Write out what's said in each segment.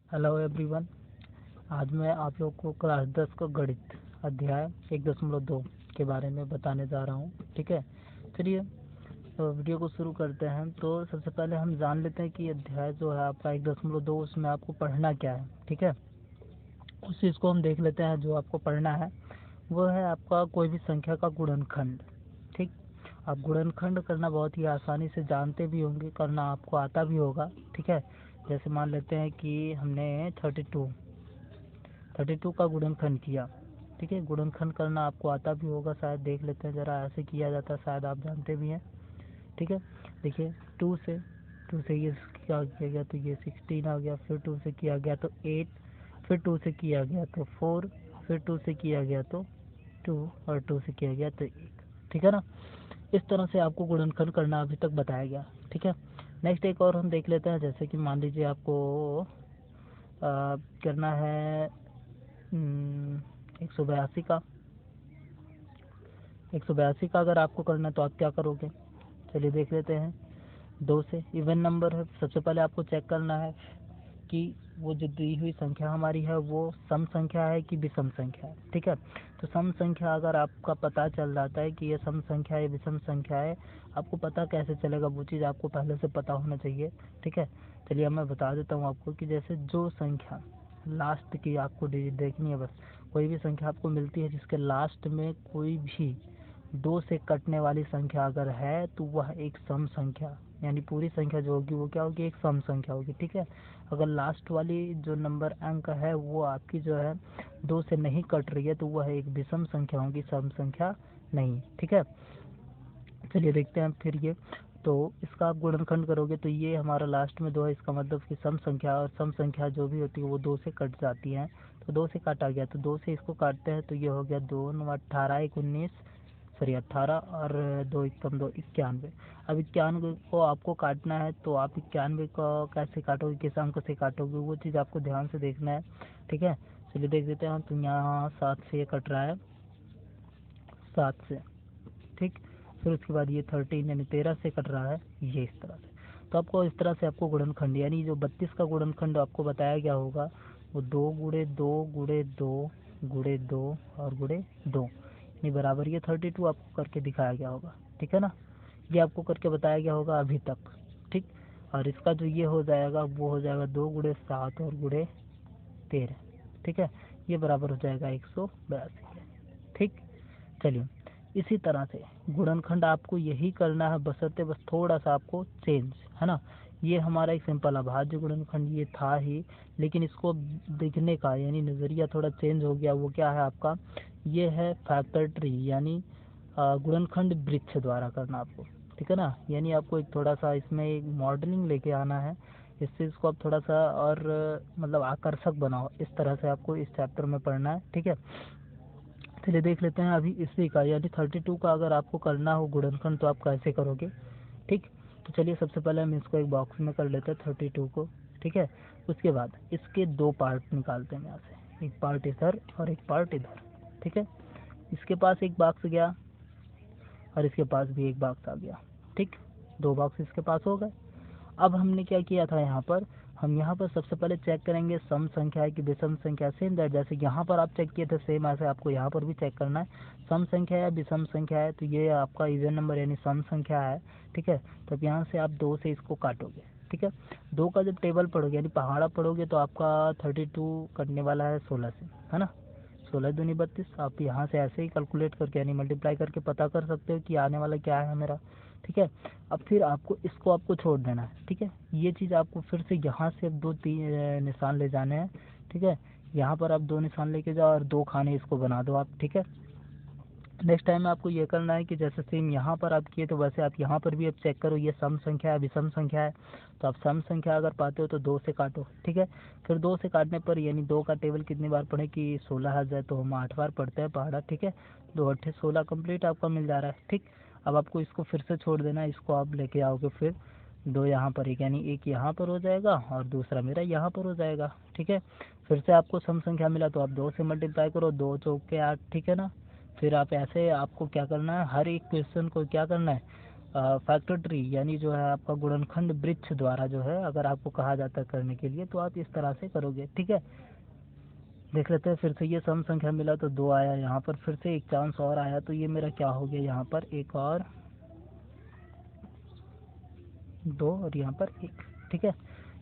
Hello everyone. आज मैं आप लोग को क्लास 10 का गणित अध्याय 1.2 के बारे में बताने जा रहा हूँ। ठीक है, चलिए तो वीडियो को शुरू करते हैं। तो सबसे पहले हम जान लेते हैं कि अध्याय जो है आपका 1.2 उसमें आपको पढ़ना क्या है। ठीक है, उस चीज़ को हम देख लेते हैं। जो आपको पढ़ना है वो है आपका कोई भी संख्या का गुणनखंड। ठीक, आप गुणनखंड करना बहुत ही आसानी से जानते भी होंगे, करना आपको आता भी होगा। ठीक है, जैसे मान लेते हैं कि हमने 32 का गुणनखंड किया। ठीक है, गुणनखंड करना आपको आता भी होगा शायद, देख लेते हैं ज़रा ऐसे किया जाता है, शायद आप जानते भी हैं। ठीक है, देखिए 2 से ये क्या किया गया तो ये 16 आ गया, फिर 2 से किया गया तो 8, फिर 2 से किया गया तो 4, फिर 2 से किया गया तो 2 और 2 से किया गया तो 1। ठीक है ना, इस तरह से आपको गुणनखंड करना अभी तक बताया गया। ठीक है, नेक्स्ट एक और हम देख लेते हैं। जैसे कि मान लीजिए आपको करना है 182 का 182 का अगर आपको करना है तो आप क्या करोगे, चलिए देख लेते हैं। 2 से इवन नंबर है, सबसे पहले आपको चेक करना है कि वो जो दी हुई संख्या हमारी है वो सम संख्या है कि विषम संख्या है। ठीक है, तो सम संख्या अगर आपका पता चल जाता है कि ये सम संख्या है विषम संख्या है, आपको पता कैसे चलेगा, वो चीज़ आपको पहले से पता होना चाहिए। ठीक है, चलिए मैं बता देता हूँ आपको कि जैसे जो संख्या लास्ट की आपको डिजिट देखनी है, बस कोई भी संख्या आपको मिलती है जिसके लास्ट में कोई भी 2 से कटने वाली संख्या अगर है तो वह एक सम संख्या, यानी पूरी संख्या जो होगी वो क्या होगी, एक सम संख्या होगी। ठीक है, अगर लास्ट वाली जो नंबर अंक है वो आपकी जो है 2 से नहीं कट रही है तो वह एक विषम संख्या होगी, सम संख्या नहीं। ठीक है, चलिए देखते हैं फिर ये। तो इसका आप गुणनखंड करोगे तो ये हमारा लास्ट में 2 है, इसका मतलब कि सम संख्या, और सम संख्या जो भी होती है वो 2 से कट जाती है। तो 2 से काटा गया तो 2 से इसको काटते हैं तो ये हो गया 2 9 18 1 19, सॉरी 18 और 2 एकम 2 91। अब 91 को आपको काटना है तो आप 91 को कैसे काटोगे, किस अंक से काटोगे, वो चीज़ आपको ध्यान से देखना है। ठीक है, चलिए देख देते हैं। तो यहाँ 7 से ये कट रहा है, 7 से। ठीक, फिर उसके बाद ये 13 यानी 13 से कट रहा है, ये इस तरह से। तो आपको इस तरह से आपको गुणनखंड यानी जो 32 का गुणनखंड आपको बताया गया होगा वो 2 गुणे 2 गुणे 2 गुणे 2 और गुणे 2 यानी बराबर ये 32 आपको करके दिखाया गया होगा। ठीक है ना, ये आपको करके बताया गया होगा अभी तक। ठीक, और इसका जो ये हो जाएगा वो हो जाएगा 2 गुणे 7 और गुणे 13। ठीक है, ये बराबर हो जाएगा 182। ठीक, चलिए इसी तरह से गुणनखंड आपको यही करना है, बशर्ते बस थोड़ा सा आपको चेंज है ना। ये हमारा एक सिंपल अभाज्य गुणनखंड ये था ही, लेकिन इसको दिखने का यानी नज़रिया थोड़ा चेंज हो गया। वो क्या है आपका, ये है फैक्टर ट्री, यानी गुणनखंड वृक्ष द्वारा करना आपको। ठीक है ना, यानी आपको एक थोड़ा सा इसमें एक मॉडलिंग लेके आना है, इससे इसको आप थोड़ा सा और मतलब आकर्षक बनाओ, इस तरह से आपको इस चैप्टर में पढ़ना है। ठीक है, चलिए देख लेते हैं अभी इसी का, यानी 32 का अगर आपको करना हो गुणनखंड तो आप कैसे करोगे। ठीक, तो चलिए सबसे पहले हम इसको एक बॉक्स में कर लेते हैं 32 को। ठीक है, उसके बाद इसके 2 पार्ट निकालते हैं यहाँ से, एक पार्ट इधर और एक पार्ट इधर। ठीक है, इसके पास एक बॉक्स गया और इसके पास भी एक बॉक्स आ गया। ठीक, 2 बॉक्स इसके पास हो गए। अब हमने क्या किया था, यहाँ पर हम यहाँ पर सबसे पहले चेक करेंगे सम संख्या है कि विषम संख्या। सेम दैट जैसे यहाँ पर आप चेक किए थे, सेम ऐसे आपको यहाँ पर भी चेक करना है। सम संख्या है विषम संख्या है, तो ये आपका इवन नंबर यानी सम संख्या है। ठीक है, तो अब यहाँ से आप 2 से इसको काटोगे। ठीक है, 2 का जब टेबल पढ़ोगे यानी पहाड़ा पढ़ोगे तो आपका 32 कटने वाला है 16 से, है ना। 16 दूनी 32, आप यहाँ से ऐसे ही कैलकुलेट करके यानी मल्टीप्लाई करके पता कर सकते हो कि आने वाला क्या है मेरा। ठीक है, अब फिर आपको इसको आपको छोड़ देना है। ठीक है, ये चीज़ आपको फिर से यहाँ से अब 2 3 निशान ले जाने हैं। ठीक है, यहाँ पर आप 2 निशान लेके जाओ और 2 खाने इसको बना दो आप। ठीक है, नेक्स्ट टाइम में आपको ये करना है कि जैसे सेम यहाँ पर आप किए तो वैसे आप यहाँ पर भी अब चेक करो, ये सम संख्या है विषम संख्या है, तो आप सम संख्या अगर पाते हो तो 2 से काटो। ठीक है, फिर 2 से काटने पर यानी 2 का टेबल कितनी बार पढ़े कि 16 आ जाए, तो हम 8 बार पढ़ते हैं पहाड़ा। ठीक है, 2 8 16 कंप्लीट आपका मिल जा रहा है। ठीक, अब आपको इसको फिर से छोड़ देना है, इसको आप लेके आओगे फिर 2 यहाँ पर, एक यानी एक यहाँ पर हो जाएगा और दूसरा मेरा यहाँ पर हो जाएगा। ठीक है, फिर से आपको सम संख्या मिला तो आप 2 से मल्टीप्लाई करो, 2 चौके 8। ठीक है ना, फिर आप ऐसे आपको क्या करना है, हर एक क्वेश्चन को क्या करना है, फैक्टर ट्री यानी जो है आपका गुणनखंड वृक्ष द्वारा जो है अगर आपको कहा जाता है करने के लिए, तो आप इस तरह से करोगे। ठीक है, देख लेते हैं फिर से। ये सम संख्या मिला तो 2 आया, यहाँ पर फिर से एक चांस और आया, तो ये मेरा क्या हो गया, यहाँ पर एक और 2 और यहाँ पर 1। ठीक है,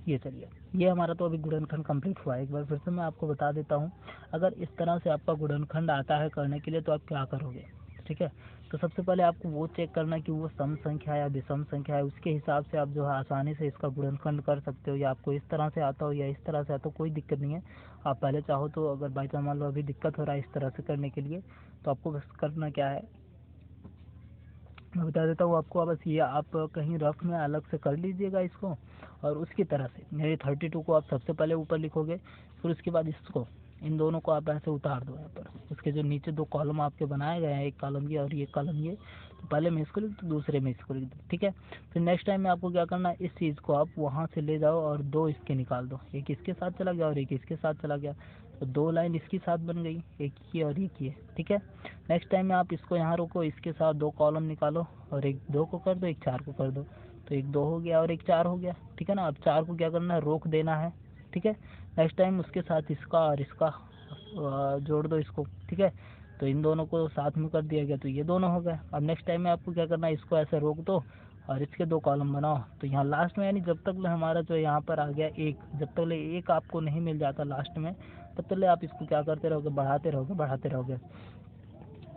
ये चलिए, ये हमारा तो अभी गुणनखंड कंप्लीट हुआ है। एक बार फिर से मैं आपको बता देता हूँ, अगर इस तरह से आपका गुणनखंड आता है करने के लिए तो आप क्या करोगे। ठीक है, तो सबसे पहले आपको वो चेक करना कि वो सम संख्या या विषम संख्या है, उसके हिसाब से आप जो है आसानी से इसका गुणनखंड कर सकते हो। या आपको इस तरह से आता हो या इस तरह से आता हो, कोई दिक्कत नहीं है। आप पहले चाहो तो, अगर बाई चांस मान लो अभी दिक्कत हो रहा है इस तरह से करने के लिए, तो आपको बस करना क्या है, मैं बता देता हूँ आपको। बस ये आप कहीं रफ में अलग से कर लीजिएगा इसको, और उसकी तरह से मेरे 32 को आप सबसे पहले ऊपर लिखोगे, फिर उसके बाद इसको, इन दोनों को आप ऐसे उतार दो यहाँ पर। उसके जो नीचे 2 कॉलम आपके बनाए गए हैं, एक कॉलम ये और ये कॉलम ये, तो पहले में इसको लिख दो, दूसरे में इसको लिख दो। ठीक है, फिर नेक्स्ट टाइम में आपको क्या करना है, इस चीज़ को आप वहाँ से ले जाओ और 2 इसके निकाल दो। एक इसके साथ चला गया और एक इसके साथ चला गया, तो 2 लाइन इसके साथ बन गई, एक ये और एक ये। ठीक है, नेक्स्ट टाइम में आप इसको यहाँ रोको, इसके साथ 2 कॉलम निकालो और एक 2 को कर दो, एक 4 को कर दो, तो एक 2 हो गया और एक 4 हो गया। ठीक है ना, अब 4 को क्या करना है, रोक देना है। ठीक है, नेक्स्ट टाइम उसके साथ इसका और इसका जोड़ दो इसको। ठीक है, तो इन दोनों को साथ में कर दिया गया, तो ये दोनों हो गए। अब नेक्स्ट टाइम में आपको क्या करना है, इसको ऐसे रोक दो और इसके 2 कॉलम बनाओ। तो यहाँ लास्ट में, यानी जब तक हमारा जो यहाँ पर आ गया 1, जब तक एक आपको नहीं मिल जाता लास्ट में, तब तक आप इसको क्या करते रहोगे, बढ़ाते रहोगे बढ़ाते रहोगे।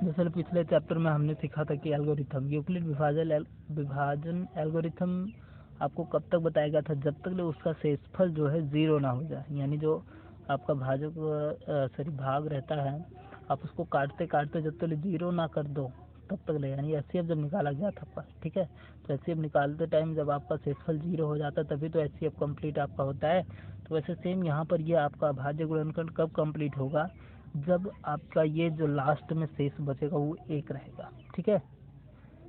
जैसे पिछले चैप्टर में हमने सीखा था कि एल्गोरिथम, यूक्लिड विभाजन एल्गोरिथम आपको कब तक बताया गया था, जब तक उसका शेषफल जो है 0 ना हो जाए, यानी जो आपका भाग रहता है, आप उसको काटते काटते जब तक 0 ना कर दो तब तक ले, यानी एचसीएफ जब निकाला गया था आपका। ठीक है, तो एचसीएफ निकालते टाइम जब आपका शेषफल 0 हो जाता है तभी तो एचसीएफ कंप्लीट आपका होता है। तो वैसे सेम यहाँ पर ये आपका भाज्य गुणनखंड कब कंप्लीट होगा, जब आपका ये जो लास्ट में शेष बचेगा वो 1 रहेगा। ठीक है,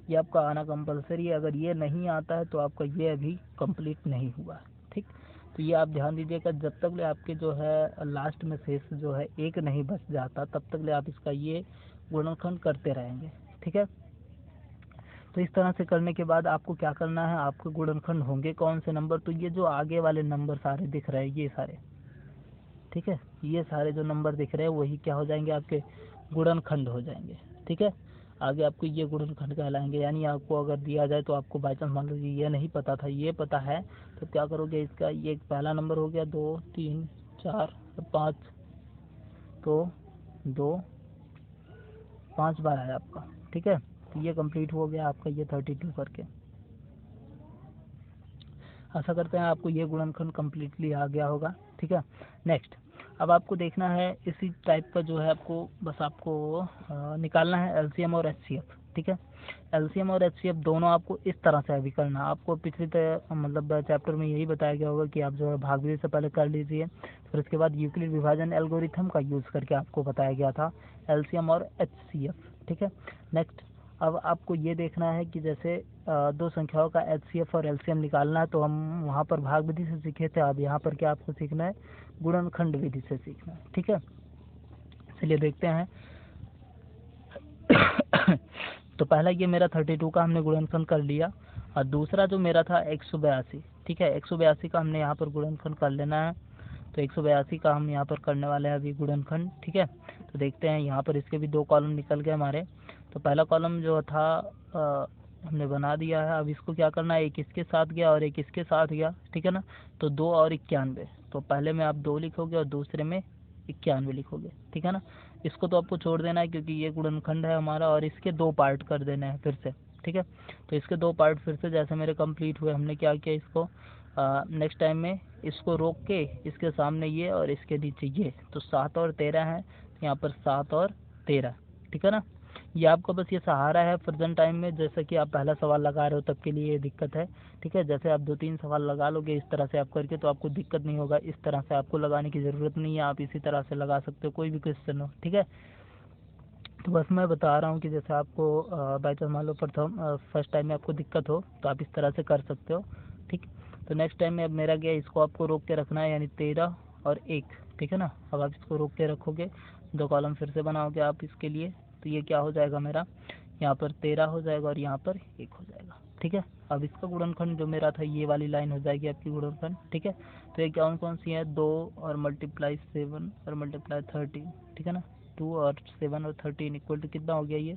ये आपका आना कंपलसरी है, अगर ये नहीं आता है तो आपका ये अभी कंप्लीट नहीं हुआ। ठीक, तो ये आप ध्यान दीजिएगा, जब तक ले आपके जो है लास्ट में शेष जो है 1 नहीं बच जाता, तब तक ले आप इसका ये गुणनखंड करते रहेंगे। ठीक है, तो इस तरह से करने के बाद आपको क्या करना है, आपके गुणनखंड होंगे कौन से नंबर, तो ये जो आगे वाले नंबर सारे दिख रहे हैं ये सारे, ठीक है, ये सारे जो नंबर दिख रहे हैं वही क्या हो जाएंगे, आपके गुणनखंड हो जाएंगे। ठीक है, आगे आपको ये गुणनखंड कहलाएंगे। यानी आपको अगर दिया जाए तो आपको बाई चांस मान लीजिए ये नहीं पता था, ये पता है, तो क्या करोगे, इसका ये पहला नंबर हो गया, 2 3 4 5, तो 2 5 बार आया आपका। ठीक है, तो ये कंप्लीट हो गया आपका ये 32 करके। आशा करते हैं आपको ये गुणनखंड कम्प्लीटली आ गया होगा। ठीक है, नेक्स्ट अब आपको देखना है इसी टाइप का जो है, आपको बस आपको निकालना है एलसीएम और एचसीएफ। ठीक है, एलसीएम और एचसीएफ दोनों आपको इस तरह से अभी करना है। आपको पिछले मतलब चैप्टर में यही बताया गया होगा कि आप जो है भागविधि से पहले कर लीजिए, फिर उसके बाद यूक्लिड विभाजन एल्गोरिथम का यूज़ करके आपको बताया गया था एलसीएम और एचसीएफ। ठीक है, नेक्स्ट अब आपको ये देखना है कि जैसे 2 संख्याओं का एचसीएफ और एलसीएम निकालना है, तो हम वहाँ पर भाग विधि से सीखे थे, अब यहाँ पर क्या आपको सीखना है, गुणनखंड विधि से सीखना है। ठीक है, चलिए देखते हैं। तो पहला ये मेरा 32 का हमने गुणनखंड कर लिया, और दूसरा जो मेरा था 182। ठीक है, 182 का हमने यहाँ पर गुणनखंड कर लेना है, तो 182 का हम यहाँ पर करने वाले हैं अभी गुणनखंड। ठीक है, तो देखते हैं, यहाँ पर इसके भी 2 कॉलम निकल गए हमारे। तो पहला कॉलम जो था हमने बना दिया है, अब इसको क्या करना है, एक इसके साथ गया और एक इसके साथ गया। ठीक है ना, तो 2 और 91, तो पहले में आप 2 लिखोगे और दूसरे में 91 लिखोगे। ठीक है ना, इसको तो आपको छोड़ देना है क्योंकि ये गुणनखंड है हमारा, और इसके 2 पार्ट कर देने हैं फिर से। ठीक है, तो इसके 2 पार्ट फिर से जैसे मेरे कंप्लीट हुए, हमने क्या किया, इसको नेक्स्ट टाइम में इसको रोक के इसके सामने ये और इसके नीचे ये, तो 7 और 13 है, यहाँ पर 7 और 13। ठीक है ना, ये आपका बस ये सहारा है प्रेजेंट टाइम में, जैसे कि आप पहला सवाल लगा रहे हो तब के लिए ये दिक्कत है। ठीक है, जैसे आप 2-3 सवाल लगा लोगे इस तरह से आप करके, तो आपको दिक्कत नहीं होगा, इस तरह से आपको लगाने की ज़रूरत नहीं है, आप इसी तरह से लगा सकते हो कोई भी क्वेश्चन हो। ठीक है, तो बस मैं बता रहा हूँ कि जैसे आपको बाई चांस मान लो फर्स्ट टाइम में आपको दिक्कत हो तो आप इस तरह से कर सकते हो। ठीक, तो नेक्स्ट टाइम में अब मेरा गया, इसको आपको रोक के रखना है, यानी 13 और 1। ठीक है ना, अब आप इसको रोक के रखोगे, 2 कॉलम फिर से बनाओगे आप इसके लिए, तो ये क्या हो जाएगा मेरा, यहाँ पर 13 हो जाएगा और यहाँ पर 1 हो जाएगा। ठीक है। अब इसका गुणनखंड जो मेरा था ये वाली लाइन हो जाएगी आपकी गुणनखंड, ठीक है। तो ये कौन कौन सी है, 2 और मल्टीप्लाई 7 और मल्टीप्लाई 13, ठीक है ना। 2 और 7 और 13 इक्वल टू कितना हो गया, ये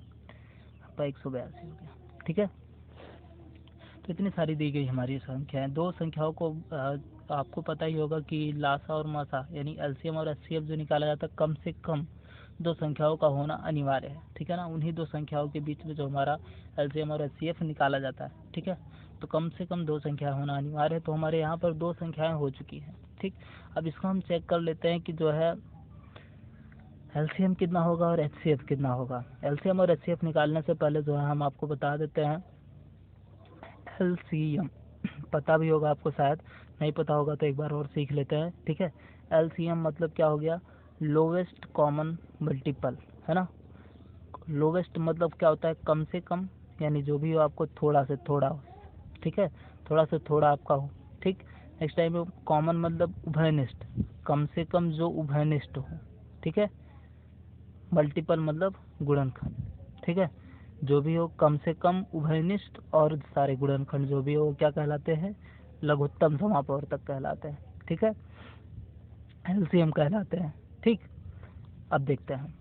आपका 182 हो गया, ठीक है। तो इतनी सारी दी गई हमारी संख्याएं। दो संख्याओं को आपको पता ही होगा कि लासा और मासा यानी एलसीएम और एचसीएफ जो निकाला जाता है, कम से कम दो संख्याओं का होना अनिवार्य है, ठीक है ना। उन्हीं दो संख्याओं के बीच में जो हमारा एलसीएम और एचसीएफ निकाला जाता है, ठीक है। तो कम से कम दो संख्या होना अनिवार्य है। तो हमारे यहाँ पर दो संख्याएं हो चुकी हैं, ठीक। अब इसको हम चेक कर लेते हैं कि जो है एलसीएम कितना होगा और एचसीएफ कितना होगा। एलसीएम और एचसीएफ निकालने से पहले जो है हम आपको बता देते हैं एलसीएम। पता भी होगा आपको, शायद नहीं पता होगा तो एक बार और सीख लेते हैं, ठीक है। एलसीएम मतलब क्या हो गया, लोवेस्ट कॉमन मल्टीपल, है ना। लोवेस्ट मतलब क्या होता है, कम से कम, यानी जो भी हो आपको थोड़ा से थोड़ा हो, ठीक है, थोड़ा से थोड़ा आपका हो, ठीक। नेक्स्ट टाइम कॉमन मतलब उभयनिष्ठ, कम से कम जो उभयनिष्ठ हो, ठीक है। मल्टीपल मतलब गुणनखंड, ठीक है। जो भी हो कम से कम उभयनिष्ठ और सारे गुणनखंड जो भी हो क्या कहलाते हैं, लघुत्तम समापवर्तक कहलाते हैं, ठीक है, एलसीएम कहलाते हैं, ठीक। अब देखते हैं,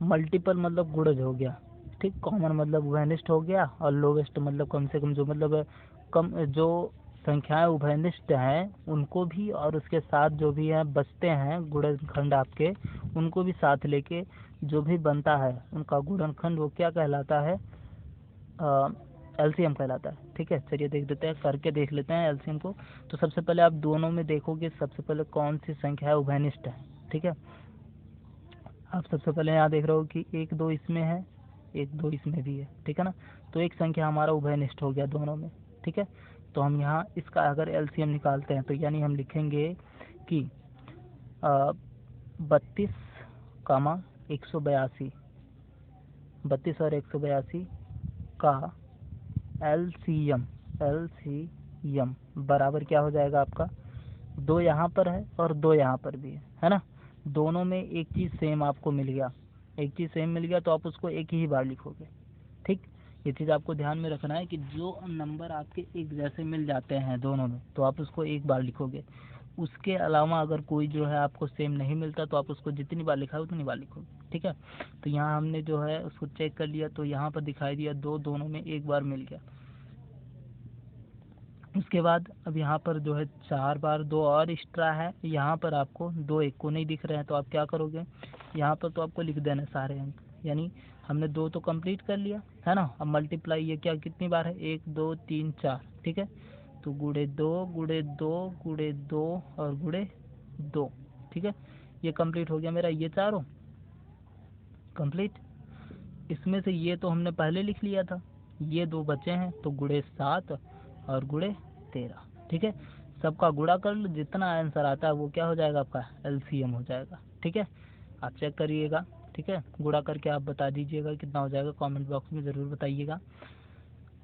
मल्टीपल मतलब गुणज हो गया, ठीक। कॉमन मतलब उभयनिष्ठ हो गया, और लोवेस्ट मतलब कम से कम, जो मतलब कम जो संख्याएं उभयनिष्ठ हैं उनको भी, और उसके साथ जो भी है बचते हैं गुणनखंड आपके, उनको भी साथ लेके जो भी बनता है उनका गुणनखंड वो क्या कहलाता है, एलसीएम कहलाता है, ठीक है। चलिए देख देते हैं, करके देख लेते हैं एलसीएम को। तो सबसे पहले आप दोनों में देखोगे, सबसे पहले कौन सी संख्या उभयनिष्ठ है, ठीक है। आप सबसे पहले यहाँ देख रहे हो कि 1 2 इसमें है, 1 2 इसमें भी है, ठीक है ना। तो एक संख्या हमारा उभयनिष्ठ हो गया दोनों में, ठीक है। तो हम यहाँ इसका अगर एलसीएम निकालते हैं तो यानी हम लिखेंगे कि 32, 182, 32 और 182 का एलसीएम बराबर क्या हो जाएगा आपका, 2 यहाँ पर है और 2 यहाँ पर भी है ना। दोनों में एक चीज़ सेम आपको मिल गया, एक चीज़ सेम मिल गया तो आप उसको एक ही बार लिखोगे, ठीक। ये चीज़ आपको ध्यान में रखना है कि जो नंबर आपके एक जैसे मिल जाते हैं दोनों में तो आप उसको एक बार लिखोगे। उसके अलावा अगर कोई जो है आपको सेम नहीं मिलता तो आप उसको जितनी बार लिखा है उतनी बार लिखोगे, ठीक है। तो यहाँ हमने जो है उसको चेक कर लिया, तो यहाँ पर दिखाई दिया 2 दोनों में एक बार मिल गया। उसके बाद अब यहाँ पर जो है 4 बार 2 और एक्स्ट्रा है, यहाँ पर आपको 2 1 को नहीं दिख रहे हैं तो आप क्या करोगे, यहाँ पर तो आपको लिख देना सारे अंक, यानी हमने 2 तो कंप्लीट कर लिया है ना। अब मल्टीप्लाई ये क्या कितनी बार है, 1 2 3 4, ठीक है। तो गुणे 2 गुणे 2 गुणे 2 और गुणे 2, ठीक है। ये कंप्लीट हो गया मेरा, ये चारों कंप्लीट। इसमें से ये तो हमने पहले लिख लिया था, ये 2 बचे हैं तो गुणे 7 और गुणे 13, ठीक है। सबका गुणा कर लो, जितना आंसर आता है वो क्या हो जाएगा, आपका एलसीएम हो जाएगा, ठीक है। आप चेक करिएगा, ठीक है। गुणा करके आप बता दीजिएगा कितना हो जाएगा, कमेंट बॉक्स में ज़रूर बताइएगा।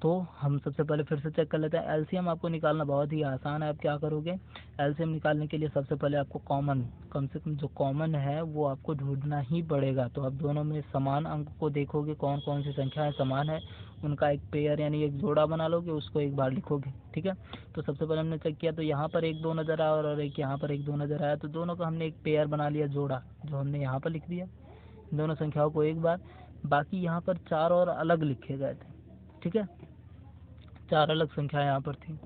तो हम सबसे पहले फिर से चेक कर लेते हैं। एलसीएम आपको निकालना बहुत ही आसान है। आप क्या करोगे, एलसीएम निकालने के लिए सबसे पहले आपको कॉमन, कम से कम जो कॉमन है वो आपको ढूंढना ही पड़ेगा। तो आप दोनों में समान अंक को देखोगे, कौन कौन सी संख्याएं समान है, उनका एक पेयर यानी एक जोड़ा बना लोगे, उसको एक बार लिखोगे, ठीक है। तो सबसे पहले हमने चेक किया तो यहाँ पर 1 2 नज़र आया और एक यहाँ पर 1 2 नज़र आया, तो दोनों का हमने एक पेयर बना लिया, जोड़ा, जो हमने यहाँ पर लिख दिया दोनों संख्याओं को एक बार। बाकी यहाँ पर 4 और अलग लिखे गए थे, ठीक है। 4 अलग संख्याएं यहाँ पर थी,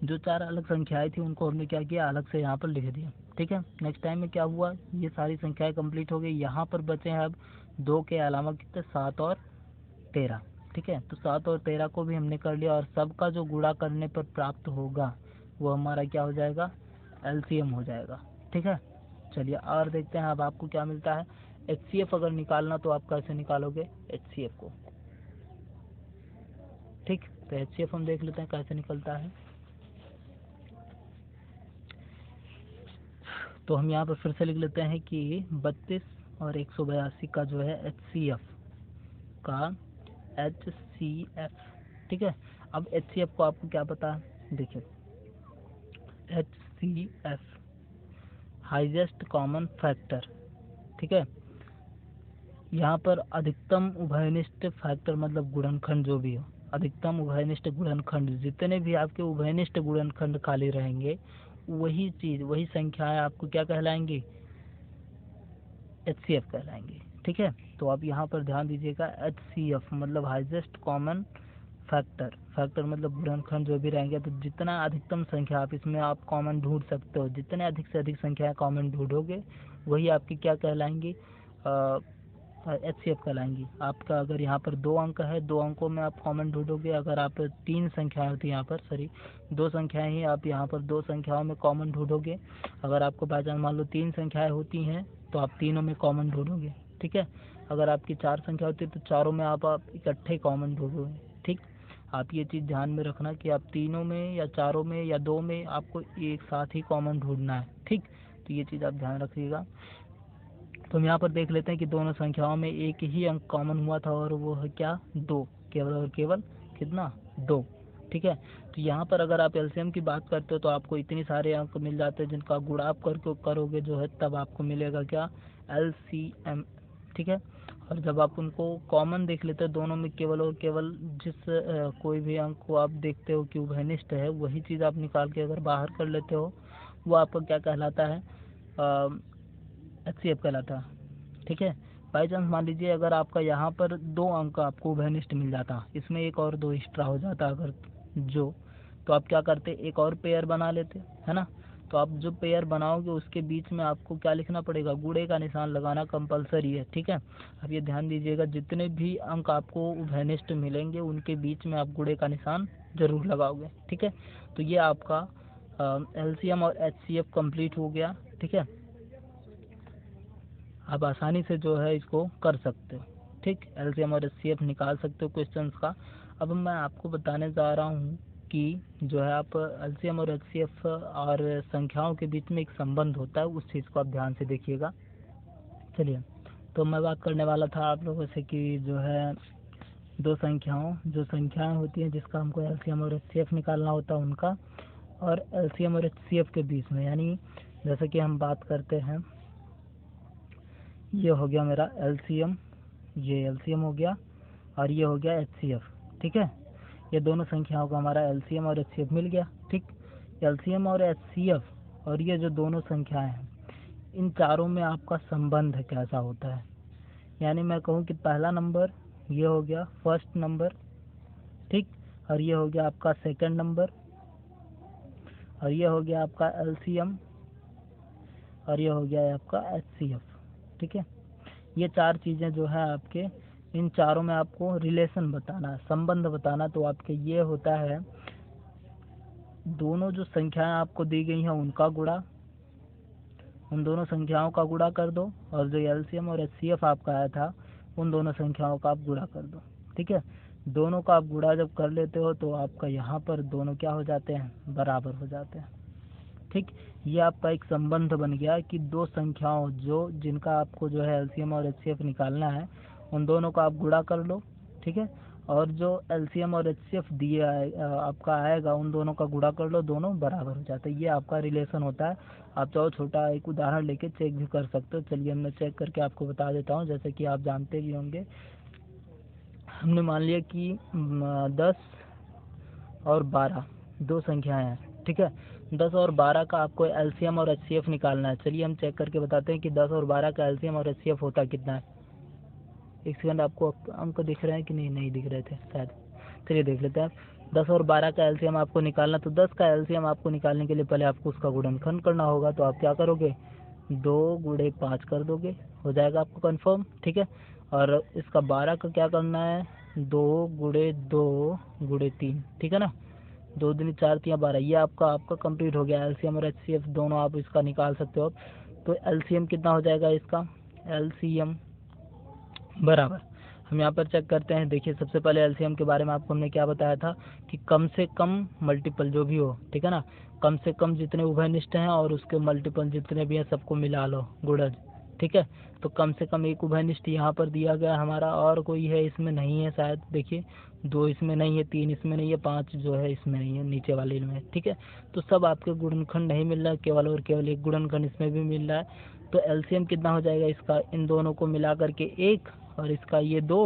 जो 4 अलग संख्याएं थी उनको हमने क्या किया, अलग से यहाँ पर लिख दिया, ठीक है। नेक्स्ट टाइम में क्या हुआ, ये सारी संख्याएं कंप्लीट हो गई। यहाँ पर बचे हैं अब 2 के अलावा कितने, 7 और 13, ठीक है। तो 7 और 13 को भी हमने कर लिया, और सबका जो गुणा करने पर प्राप्त होगा वो हमारा क्या हो जाएगा, एलसीएम हो जाएगा, ठीक है। चलिए और देखते हैं अब आपको क्या मिलता है। एचसीएफ अगर निकालना तो आप कैसे निकालोगे एचसीएफ को, ठीक। तो एचसीएफ हम देख लेते हैं कैसे निकलता है। तो हम यहाँ पर फिर से लिख लेते हैं कि 32 और 182 का जो है एचसीएफ ठीक है। अब एचसीएफ को आपको क्या पता है, देखिए एचसीएफ हाईएस्ट कॉमन फैक्टर, ठीक है। यहाँ पर अधिकतम उभयनिष्ठ फैक्टर मतलब गुणनखंड जो भी हो, अधिकतम उभयनिष्ठ गुणनखंड, जितने भी आपके उभयनिष्ठ गुणनखंड खाली रहेंगे वही चीज़, वही संख्याएं आपको क्या कहलाएंगी, HCF कहलाएंगी। ठीक है, तो आप यहाँ पर ध्यान दीजिएगा, HCF मतलब हाईएस्ट कॉमन फैक्टर, फैक्टर मतलब गुणनखंड जो भी रहेंगे, तो जितना अधिकतम संख्या आप इसमें आप कॉमन ढूंढ सकते हो, जितने अधिक से अधिक संख्याएं कॉमन ढूंढोगे वही आपकी क्या कहलाएंगी, HCF कहलाएंगी। आपका अगर यहाँ पर 2 अंक है, 2 अंकों में आप कॉमन ढूंढोगे, अगर आप 3 संख्याएं होती है यहाँ पर, सॉरी 2 संख्याएं ही, आप यहाँ पर 2 संख्याओं में कॉमन ढूंढोगे। अगर आपको बाई चांस मान लो 3 संख्याएं होती हैं तो आप तीनों में कॉमन ढूंढोगे। ठीक है, अगर आपकी 4 संख्या होती है तो चारों में आप इकट्ठे कॉमन ढूंढोगे। ठीक, आप ये चीज़ ध्यान में रखना कि आप तीनों में या चारों में या 2 में आपको एक साथ ही कॉमन ढूंढना है। ठीक, तो ये चीज़ आप ध्यान रखिएगा। तो हम यहाँ पर देख लेते हैं कि दोनों संख्याओं में एक ही अंक कॉमन हुआ था और वो है क्या, 2, केवल और केवल कितना, 2। ठीक है, तो यहाँ पर अगर आप एलसीएम की बात करते हो तो आपको इतने सारे अंक मिल जाते हैं जिनका गुणा आप करके करोगे जो है, तब आपको मिलेगा क्या, LCM। ठीक है, और जब आप उनको कॉमन देख लेते हो दोनों में केवल और केवल जिस कोई भी अंक को आप देखते हो कि उभयनिष्ठ है, वही चीज़ आप निकाल के अगर बाहर कर लेते हो वो आपका क्या कहलाता है, HCF कहलाता है। ठीक है, बाई चांस मान लीजिए अगर आपका यहाँ पर 2 अंक आपको उभयनिष्ठ मिल जाता, इसमें एक और 2 एक्स्ट्रा हो जाता अगर जो, तो आप क्या करते, एक और पेयर बना लेते, है ना। तो आप जो पेयर बनाओगे उसके बीच में आपको क्या लिखना पड़ेगा, गुणे का निशान लगाना कंपलसरी है। ठीक है, अब ये ध्यान दीजिएगा, जितने भी अंक आपको उभयनिष्ठ मिलेंगे उनके बीच में आप गुणे का निशान जरूर लगाओगे। ठीक है, तो ये आपका LCM और HCF कंप्लीट हो गया। ठीक है, आप आसानी से जो है इसको कर सकते हो। ठीक, LCM और HCF निकाल सकते हो क्वेश्चंस का। अब मैं आपको बताने जा रहा हूँ कि जो है आप LCM और HCF और संख्याओं के बीच में एक संबंध होता है, उस चीज़ को आप ध्यान से देखिएगा। चलिए, तो मैं बात करने वाला था आप लोगों से कि जो है जो संख्याएं होती हैं जिसका हमको LCM और HCF निकालना होता है उनका, और LCM और HCF के बीच में, यानी जैसे कि हम बात करते हैं, ये हो गया मेरा LCM, ये LCM हो गया और ये हो गया HCF। ठीक है, ये दोनों संख्याओं का हमारा LCM और HCF मिल गया। ठीक, LCM और HCF और ये जो दोनों संख्याएं हैं, इन चारों में आपका संबंध कैसा होता है, यानी मैं कहूँ कि पहला नंबर ये हो गया फर्स्ट नंबर, ठीक, और ये हो गया आपका सेकंड नंबर, और ये हो गया आपका LCM, और ये हो गया आपका HCF। ठीक है, ये 4 चीज़ें जो है आपके, इन चारों में आपको रिलेशन बताना, संबंध बताना। तो आपके ये होता है, दोनों जो संख्याएं आपको दी गई हैं उनका गुणा, उन दोनों संख्याओं का गुणा कर दो, और जो LCM और HCF आपका आया था उन दोनों संख्याओं का आप गुणा कर दो। ठीक है, दोनों का आप गुणा जब कर लेते हो तो आपका यहाँ पर दोनों क्या हो जाते हैं, बराबर हो जाते हैं। ठीक, ये आपका एक संबंध बन गया कि दो संख्याओं जो जिनका आपको जो है LCM और HCF निकालना है उन दोनों का आप गुणा कर लो। ठीक है, और जो LCM और HCF दिया आपका आएगा उन दोनों का गुणा कर लो, दोनों बराबर हो जाते हैं। ये आपका रिलेशन होता है। आप चाहो छोटा एक उदाहरण लेके चेक भी कर सकते हो। चलिए मैं चेक करके आपको बता देता हूँ, जैसे कि आप जानते भी होंगे। हमने मान लिया कि 10 और 12 दो संख्याएं हैं। ठीक है, 10 और 12 का आपको LCM और HCF निकालना है। चलिए हम चेक करके बताते हैं कि 10 और 12 का LCM और HCF होता कितना है। एक सेकंड, आपको अंक दिख रहे हैं कि नहीं दिख रहे थे शायद। चलिए देख लेते हैं। 10 और 12 का LCM आपको निकालना, तो 10 का LCM आपको निकालने के लिए पहले आपको उसका गुणनखंड करना होगा। तो आप क्या करोगे, 2 गुणे 5 कर दोगे, हो जाएगा आपको कंफर्म। ठीक है, और इसका 12 का क्या करना है, 2 गुणे 2 गुणे 3। ठीक है ना, 2 दूनी 4 3 12। ये आपका कंप्लीट हो गया। LCM और HCF दोनों आप इसका निकाल सकते हो। तो LCM कितना हो जाएगा इसका, LCM बराबर, हम यहाँ पर चेक करते हैं। देखिए सबसे पहले LCM के बारे में आपको हमने क्या बताया था कि कम से कम मल्टीपल जो भी हो, ठीक है ना, कम से कम जितने उभयनिष्ठ हैं और उसके मल्टीपल जितने भी हैं सबको मिला लो, गुणज। ठीक है, तो कम से कम एक उभयनिष्ठ यहाँ पर दिया गया हमारा, और कोई है इसमें नहीं है शायद। देखिए 2 इसमें नहीं है, 3 इसमें नहीं है, 5 जो है इसमें नहीं है, नीचे वाले में। ठीक है, तो सब आपके गुणनखंड नहीं मिल रहा है, केवल और केवल एक गुणनखंड इसमें भी मिल रहा है। तो LCM कितना हो जाएगा इसका, इन दोनों को मिला करके 1, और इसका ये 2,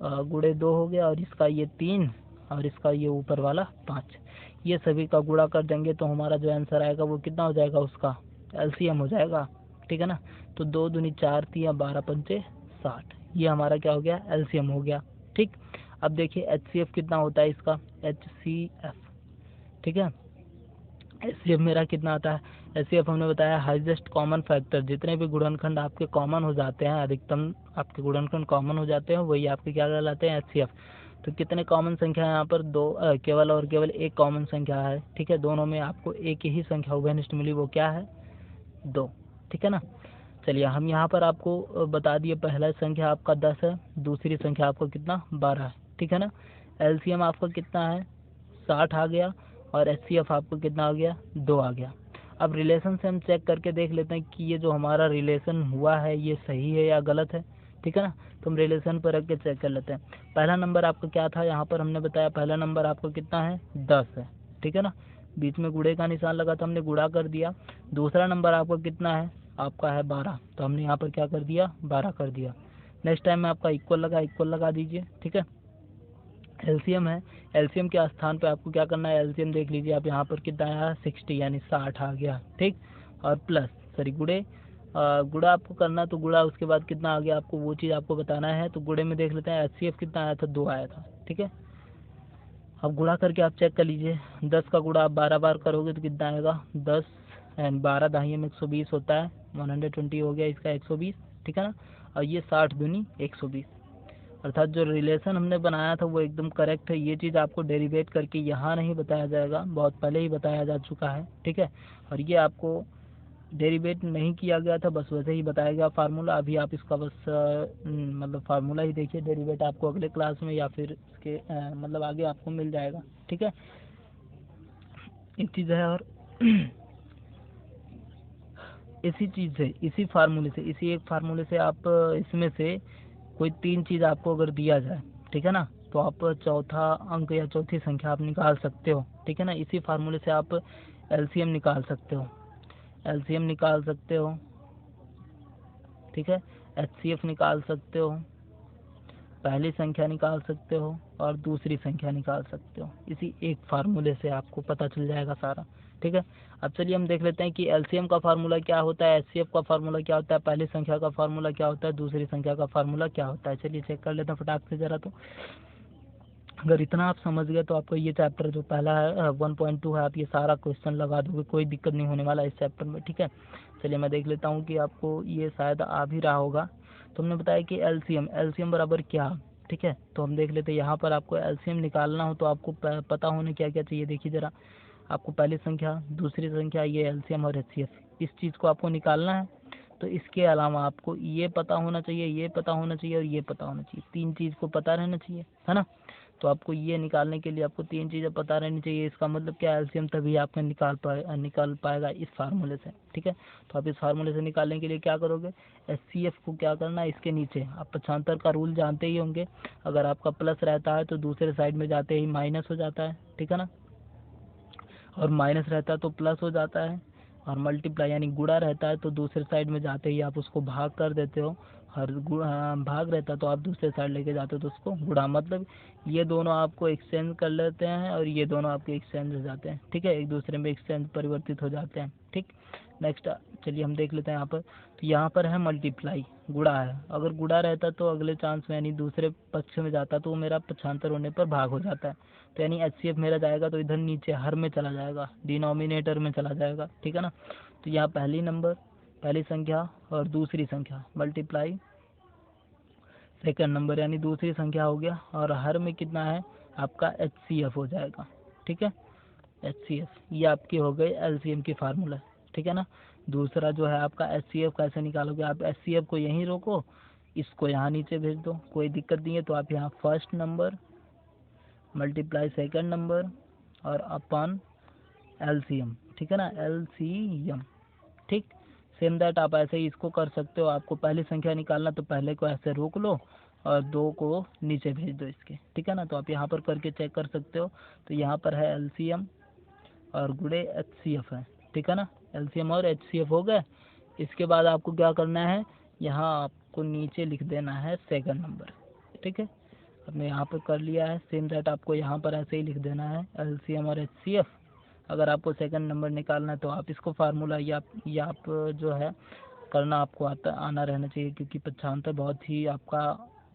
गुणे 2 हो गया, और इसका ये 3 और इसका ये ऊपर वाला 5, ये सभी का गुणा कर देंगे तो हमारा जो आंसर आएगा वो कितना हो जाएगा, उसका एलसीएम हो जाएगा। ठीक है ना, तो 2 दूनी 4 3 12 पंचे 60, ये हमारा क्या हो गया, एलसीएम हो गया। ठीक, अब देखिए एचसीएफ कितना होता है इसका, एचसीएफ। ठीक है, एचसीएफ मेरा कितना आता है, एचसीएफ हमने बताया हाईएस्ट कॉमन फैक्टर, जितने भी गुणनखंड आपके कॉमन हो जाते हैं, अधिकतम आपके गुणनखंड कॉमन हो जाते हैं, वही आपके क्या कहलाते हैं, एचसीएफ। तो कितने कॉमन संख्या है यहाँ पर, 2, केवल और केवल एक कॉमन संख्या है। ठीक है, दोनों में आपको एक ही संख्या उभयनिष्ठ मिली, वो क्या है, 2। ठीक है ना, चलिए हम यहाँ पर आपको बता दिए, पहला संख्या आपका 10 है, दूसरी संख्या आपका कितना, 12 है। ठीक है ना, एलसीएम आपका कितना है, 60 आ गया, और एचसीएफ आपको कितना आ गया, 2 आ गया। अब रिलेशन से हम चेक करके देख लेते हैं कि ये जो हमारा रिलेशन हुआ है ये सही है या गलत है। ठीक है ना, तो हम रिलेशन पर रख के चेक कर लेते हैं। पहला नंबर आपका क्या था, यहाँ पर हमने बताया पहला नंबर आपका कितना है, 10 है। ठीक है ना, बीच में गुणे का निशान लगा था, हमने गुणा कर दिया। दूसरा नंबर आपका कितना है, आपका है 12, तो हमने यहाँ पर क्या कर दिया, 12 कर दिया। नेक्स्ट टाइम में आपका इक्वल लगा दीजिए। ठीक है, एलसीएम है, एलसीएम के स्थान पे आपको क्या करना है, एलसीएम देख लीजिए आप, यहाँ पर कितना आया, 60 यानी 60 आ गया। ठीक, और प्लस गुणा आपको करना, तो गुणा उसके बाद कितना आ गया, आपको वो चीज़ आपको बताना है। तो गुणे में देख लेते हैं, एचसीएफ कितना आया था, 2 आया था। ठीक है, अब गुणा करके आप चेक कर लीजिए, 10 का गुणा आप 12 बार करोगे तो कितना आएगा, 10 एंड 12 दाहिने में 120 होता है, 120 हो गया इसका 120। ठीक है ना, और ये 60 दूनी 120, अर्थात जो रिलेशन हमने बनाया था वो एकदम करेक्ट है। ये चीज़ आपको डेरिवेट करके यहाँ नहीं बताया जाएगा, बहुत पहले ही बताया जा चुका है। ठीक है, और ये आपको डेरिवेट नहीं किया गया था, बस वैसे ही बताया गया फार्मूला। अभी आप इसका बस मतलब फार्मूला ही देखिए, डेरिवेट आपको अगले क्लास में या फिर इसके मतलब आगे आपको मिल जाएगा। ठीक है, एक चीज़ है और इसी चीज़ से, इसी फार्मूले से, इसी एक फार्मूले से आप इसमें से कोई 3 चीज़ आपको अगर दिया जाए, ठीक है ना, तो आप चौथा अंक या चौथी संख्या आप निकाल सकते हो। ठीक है ना, इसी फार्मूले से आप एलसीएम निकाल सकते हो, एलसीएम निकाल सकते हो। ठीक है, एचसीएफ निकाल सकते हो, पहली संख्या निकाल सकते हो और दूसरी संख्या निकाल सकते हो, इसी एक फार्मूले से आपको पता चल जाएगा सारा। ठीक है, अब चलिए हम देख लेते हैं कि एलसीएम का फार्मूला क्या होता है, एचसीएफ का फार्मूला क्या होता है, पहली संख्या का फार्मूला क्या होता है, दूसरी संख्या का फार्मूला क्या होता है। चलिए चेक कर लेते हैं फटाक से जरा। तो अगर इतना आप समझ गए तो आपको ये चैप्टर जो पहला है 1.2 है, आप ये सारा क्वेश्चन लगा दोगे, कोई दिक्कत नहीं होने वाला इस चैप्टर में। ठीक है, चलिए मैं देख लेता हूँ कि आपको ये शायद आ भी रहा होगा। तो हमने बताया कि एलसीएम बराबर क्या। ठीक है, तो हम देख लेते हैं, यहाँ पर आपको एलसीएम निकालना हो तो आपको पता होने क्या क्या चाहिए। देखिए जरा, आपको पहली संख्या, दूसरी संख्या, ये एलसीएम और एचसीएफ, इस चीज़ को आपको निकालना है। तो इसके अलावा आपको ये पता होना चाहिए, ये पता होना चाहिए और ये पता होना चाहिए, 3 चीज़ को पता रहना चाहिए, है ना। तो आपको ये निकालने के लिए आपको 3 चीज़ें पता रहनी चाहिए। इसका मतलब क्या, एलसीएम तभी आपका निकाल पाएगा इस फार्मूले से। ठीक है, तो आप इस फार्मूले से निकालने के लिए क्या करोगे, एचसीएफ को क्या करना है, इसके नीचे आप 75 का रूल जानते ही होंगे, अगर आपका प्लस रहता है तो दूसरे साइड में जाते ही माइनस हो जाता है। ठीक है ना, और माइनस रहता है तो प्लस हो जाता है, और मल्टीप्लाई यानी गुणा रहता है तो दूसरे साइड में जाते ही आप उसको भाग कर देते हो, और भाग रहता है तो आप दूसरे साइड लेके जाते हो तो उसको गुणा, मतलब ये दोनों आपको एक्सचेंज कर लेते हैं और ये दोनों आपके एक्सचेंज हो जाते हैं। ठीक है, एक दूसरे में एक्सचेंज परिवर्तित हो जाते हैं। ठीक, नेक्स्ट चलिए हम देख लेते हैं यहाँ पर। तो यहाँ पर है मल्टीप्लाई, गुणा है, अगर गुणा रहता तो अगले चांस में यानी दूसरे पक्ष में जाता तो वो मेरा पक्षांतर होने पर भाग हो जाता है, तो यानी एचसीएफ मेरा जाएगा तो इधर नीचे हर में चला जाएगा, डिनोमिनेटर में चला जाएगा। ठीक है ना, तो यहाँ पहली संख्या और दूसरी संख्या मल्टीप्लाई सेकंड नंबर यानी दूसरी संख्या हो गया, और हर में कितना है आपका एचसीएफ हो जाएगा। ठीक है, एचसीएफ, ये आपकी हो गई एलसीएम की फार्मूला। ठीक है ना, दूसरा जो है आपका एचसीएफ कैसे निकालोगे, आप एचसीएफ को यहीं रोको, इसको यहाँ नीचे भेज दो, कोई दिक्कत नहीं है। तो आप यहाँ first number multiply second number और अपन एलसीएम। ठीक है ना, एलसीएम। ठीक, सेम दैट आप ऐसे ही इसको कर सकते हो। आपको पहली संख्या निकालना तो पहले को ऐसे रोक लो और 2 को नीचे भेज दो इसके। ठीक है ना, तो आप यहाँ पर करके चेक कर सकते हो। तो यहाँ पर है एलसीएम और गुणे एचसीएफ है। ठीक है ना, एलसीएम और एचसीएफ हो गए। इसके बाद आपको क्या करना है, यहाँ आपको नीचे लिख देना है सेकंड नंबर। ठीक है, आपने यहाँ पर कर लिया है। सेम दैट आपको यहाँ पर ऐसे ही लिख देना है LCM और HCF। अगर आपको सेकंड नंबर निकालना है तो आप इसको फार्मूला या आप जो है करना आपको आना रहना चाहिए, क्योंकि पक्षांतर बहुत ही आपका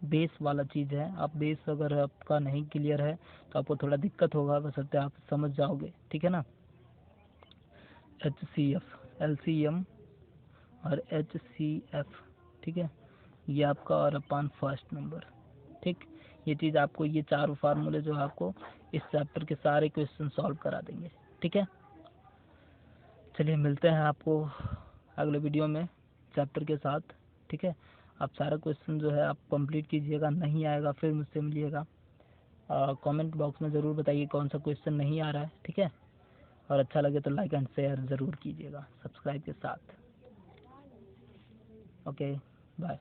बेस वाला चीज़ है। आप बेस अगर आपका नहीं क्लियर है तो आपको थोड़ा दिक्कत होगा, बशर्ते आप समझ जाओगे, ठीक है ना। HCF, LCM और HCF, ठीक है, ये आपका और अपान फर्स्ट नंबर, ठीक। ये चीज़ आपको, ये चारों फार्मूले जो आपको इस चैप्टर के सारे क्वेश्चन सॉल्व करा देंगे, ठीक है। चलिए मिलते हैं आपको अगले वीडियो में चैप्टर के साथ, ठीक है। आप सारा क्वेश्चन जो है आप कंप्लीट कीजिएगा, नहीं आएगा फिर मुझसे मिलिएगा। कमेंट बॉक्स में ज़रूर बताइए कौन सा क्वेश्चन नहीं आ रहा है, ठीक है। और अच्छा लगे तो लाइक एंड शेयर ज़रूर कीजिएगा सब्सक्राइब के साथ। Okay, bye.